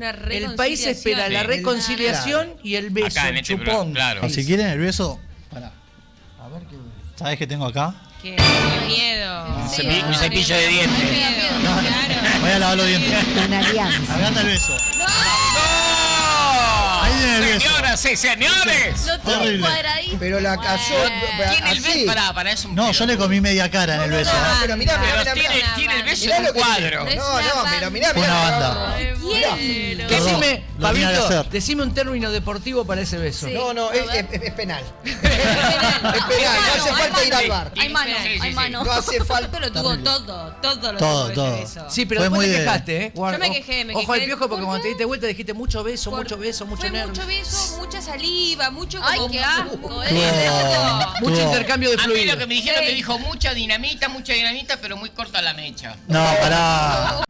El país espera la reconciliación y el beso, Acá en este chupón. programa, claro. O si quieren el beso, pará. A ver qué. ¿Sabés qué tengo acá? Qué miedo. Un cepillo de dientes. Voy a lavar los dientes. Una alianza. Agarra el beso. Ahí viene el beso. Señoras y señores. Lo tengo Terrible. cuadradito. Pero la cayó Tiene el así. beso para eso. No, yo le comí media cara en el beso. Pero mirá, Tiene el beso mirá en lo un que cuadro. tiene. No, pero mirá, Fue mirá. una banda. Decime, Lo tenía que Pablito, hacer. decime un término deportivo para ese beso. Sí. No, A es ver. penal. Es Es penal, no hace falta ir al bar. Hay mano, Sí, sí, hay sí. mano. No hace falta. Lo tuvo todo lo Todo, tuvo todo. ese beso. Sí, pero Fue después muy te de- quejaste, ¿eh? Yo me quejé, Ojo al quejé. piojo porque ¿Por cuando te qué? diste vuelta dijiste mucho beso, mucho Fue nervio. mucho beso, mucha saliva, mucho Ay, como qué que- asco, Mucho Tuvo- intercambio de A mí fluidos. lo que me dijeron me dijo mucha dinamita, pero muy corta la mecha. No, pará.